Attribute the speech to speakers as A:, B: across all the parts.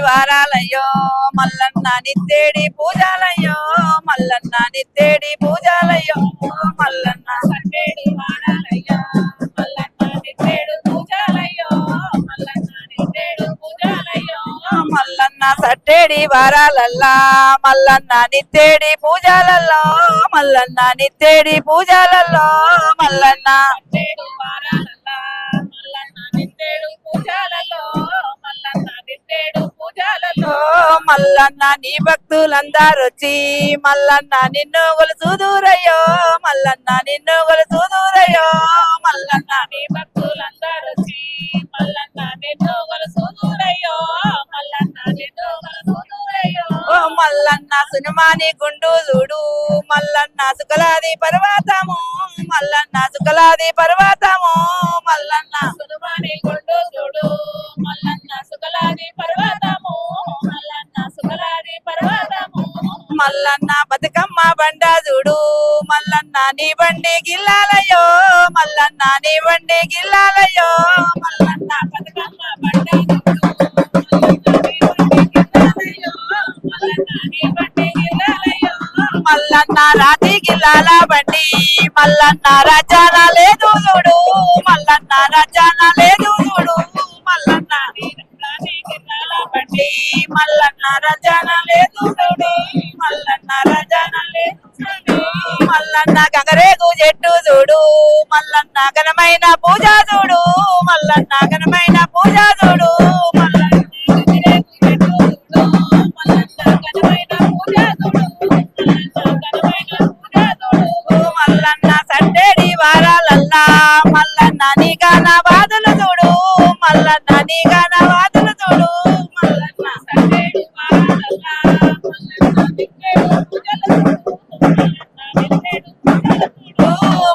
A: వారాలయ్యో మల్లన్న నిత్తేడి పూజాలయ్యో మల్లన్న నిత్తేడి పూజాలయ్యో మల్లన్న సట్టేడి వారాలయ్యో మల్లన్న నిత్తేడు పూజాలయ్యో మల్లన్న నిత్తేడు పూజాలయ్యో మల్లన్న సట్టేడి వారాలల్లా మల్లన్న నిత్తేడి పూజాలల్లో మల్లన్న నిత్తేడి పూజాలల్లో మల్లన్న సట్టేడి వారాలల్లా మల్లన్న నిత్తేడు పూజాలలో మల్లన్న నిత్తేడు పూజాలలో మల్లన్న నీ భక్తులందరొచ్చి మల్లన్న నిన్ను కొలుచుదురయ్యో మల్లన్న నిన్ను కొలుచుదురయ్యో మల్లన్న నీ భక్తులందరొచ్చి మల్లన్న నిన్ను కొలుచుదురయ్యో మల్లన్న నిన్ను కొలుచుదురయ్యో మల్లన్న సునుమాని గుండు చూడు మల్లన్న సుకలాది పర్వతము మల్లన్న సుకలాది పర్వతము మల్లన్న సునుమాని గుండు చూడు మల్లన్న సుకలాది పర్వతము మల్లన్న సుకలాది పర్వతము మల్లన్న బతుకమ్మ బండ చూడు మల్లన్న నీ బండి గిల్లాలయ్యో మల్లన్న నీ బండి గిల్లాలయ్యో మల్లన్న బతుకమ్మ బండ మల్లన్న రాతి గిల్లాల బండి మల్లన్న రచన లేదు చూడు మల్లన్న రచన లేదు చూడు మల్లన్న రాతి గిల్లాల బండి మల్లన్న రచన లేదు చూడు మల్లన్న రచన లేదు చూడు మల్లన్న గంగరేగు చెట్టు చూడు మల్లన్న ఘనమైన పూజ చూడు మల్లన్న ఘనమైన పూజ చూడు మల్లన్న మల్లన్న సట్టేడి వారాలల్లా మల్లన్న నీ గాన బాధలు చూడు మల్లన్న నీ గాన బాధలు చూడు మల్లన్న సట్టేడి వారాలల్లా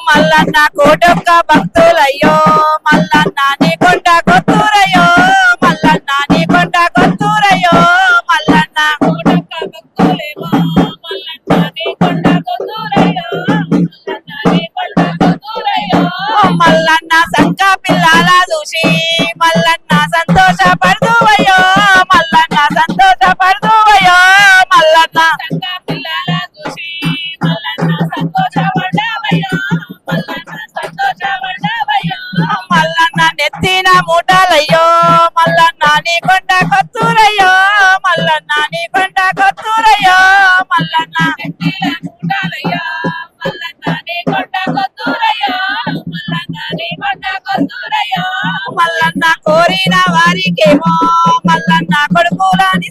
A: మల్లన్న కోటొక్క భక్తులయ్యో మల్లన్న నీ కొండ కొత్తూరయ్యో మల్లన్న నీ కొండ కొత్తూరయ్యో మల్లన్న కోటొక్క భక్తులేమో మల్లన్న నీ కొండ కొత్తూరయ్యో మల్లన్న నీ కొండ కొత్తూరయ్యో మల్లన్న సంక పిల్లల చూసి మల్లన్న సంతోష పడుదువయ్యో మల్లన్న సంతోష పడుదువయ్యో మల్లన్న సంక పిల్లల చూసి మల్లన్న సంతోష పడ్డావయ్యో మల్లన్న సంతోష పడ్డావయ్యో మల్లన్న నెత్తిన మూటలయ్యో మల్లన్న నీ కొండ కొత్తూరయ్యో మల్లన్న నీ కొండ కొత్తూరయ్యో మల్లన్న నెత్తిన మూటలయ్యో మల్లన్న నీ కొండ కొత్తూరయ్యో మల్లన్న నీ కొండ కొత్తూరయ్యో మల్లన్న కోరిన వారికేమో మల్లన్న కొడుకులని